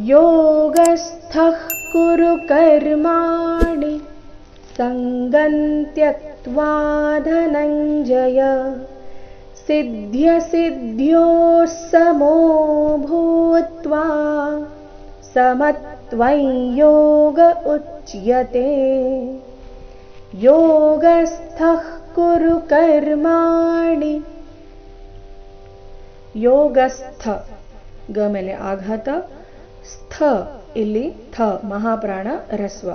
योगस्थः कुरु कर्माणि सङ्गं त्यक्त्वा धनञ्जय सिद्ध्यसिद्ध्योः समो भूत्वा समत्वं योग उच्यते योगस्थः कुरु कर्माणि ಯೋಗಸ್ಥ ಗ ಮೇಲೆ ಆಘಾತ ಸ್ಥ ಇಲ್ಲಿ ಥ ಮಹಾಪ್ರಾಣ ರಸ್ವ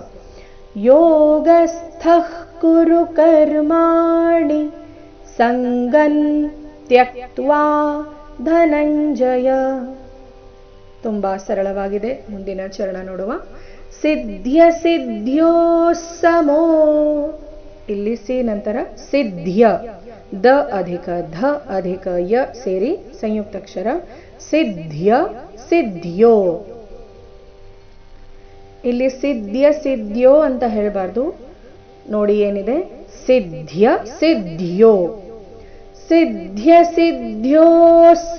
ಯೋಗಸ್ಥಃ ಕುರು ಕರ್ಮಾಣಿ ಸಂಗನ್ ತ್ಯಕ್ತ್ವಾ ಧನಂಜಯ. ತುಂಬಾ ಸರಳವಾಗಿದೆ. ಮುಂದಿನ ಚರಣ ನೋಡುವ. ಸಿದ್ಧ್ಯ ಸಿದ್ಧ್ಯೋ ಸಮೋ ಇಲ್ಲಿ ಸಿ ನಂತರ ಸಿದ್ಧ್ಯ ದ ಅಧಿಕ ಧ ಅಧಿಕ ಯ ಸೇರಿ ಸಂಯುಕ್ತಾಕ್ಷರ ಸಿದ್ಧ್ಯ ಸಿದ್ಧ್ಯೋ. ಇಲ್ಲಿ ಸಿದ್ಧ್ಯ ಸಿದ್ಧ್ಯೋ ಅಂತ ಹೇಳಬಾರ್ದು. ನೋಡಿ ಏನಿದೆ, ಸಿದ್ಧ್ಯ ಸಿದ್ಧ್ಯೋ. ಸಿದ್ಧ್ಯ ಸಿದ್ಧ್ಯೋ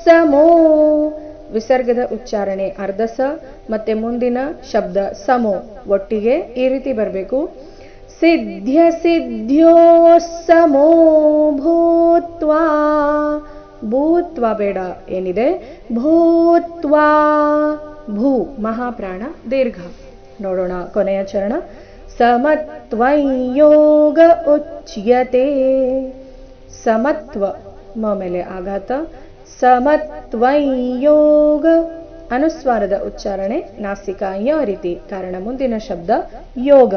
ಸಮೋ ವಿಸರ್ಗದ ಉಚ್ಚಾರಣೆ ಅರ್ಧ ಸ ಮತ್ತೆ ಮುಂದಿನ ಶಬ್ದ ಸಮೋ ಒಟ್ಟಿಗೆ ಈ ರೀತಿ ಬರಬೇಕು. ಸಿದ್ಧ್ಯ ಸಿದ್ಧ್ಯೋ ಸಮೋ ಭೂತ್ವಾ ಭೂತ್ವಾ ಬೇಡ, ಏನಿದೆ ಭೂತ್ವಾ ಭೂ ಮಹಾಪ್ರಾಣ ದೀರ್ಘ. ನೋಡೋಣ ಕೊನೆಯ ಚರಣ. ಸಮತ್ವಂ ಯೋಗ ಉಚ್ಯತೆ ಸಮತ್ವ ಮ ಮೇಲೆ ಆಘಾತ ಸಮತ್ವಂ ಯೋಗ ಅನುಸ್ವಾರದ ಉಚ್ಚಾರಣೆ ನಾಸಿಕ ಯ ರೀತಿ. ಕಾರಣ ಮುಂದಿನ ಶಬ್ದ ಯೋಗ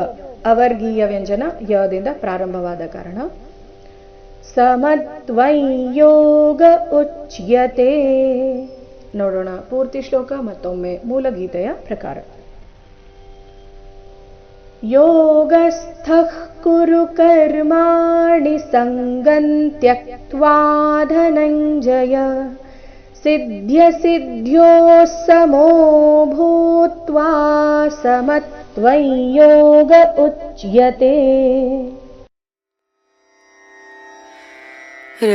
ಅವರ್ಗೀಯ ವ್ಯಂಜನ ಯದಿಂದ ಪ್ರಾರಂಭವಾದ ಕಾರಣ. ಸಮತ್ವಂ ಯೋಗ ಉಚ್ಯತೆ. ನೋಡೋಣ ಪೂರ್ತಿ ಶ್ಲೋಕ ಮತ್ತೊಮ್ಮೆ ಮೂಲಗೀತೆಯ ಪ್ರಕಾರ. ಯೋಗಸ್ಥಃ ಕುರು ಕರ್ಮಾಣಿ ಸಂಗಂ ತ್ಯಕ್ತ್ವಾ ಧನಂಜಯ ಸಿದ್ಧ್ಯ ಸಿದ್ಧ್ಯೋ ಸಮೋ ಭೂತ್ವಾ ಸಮತ್ವಂ ಯೋಗ ಉಚ್ಯತೆ. ರ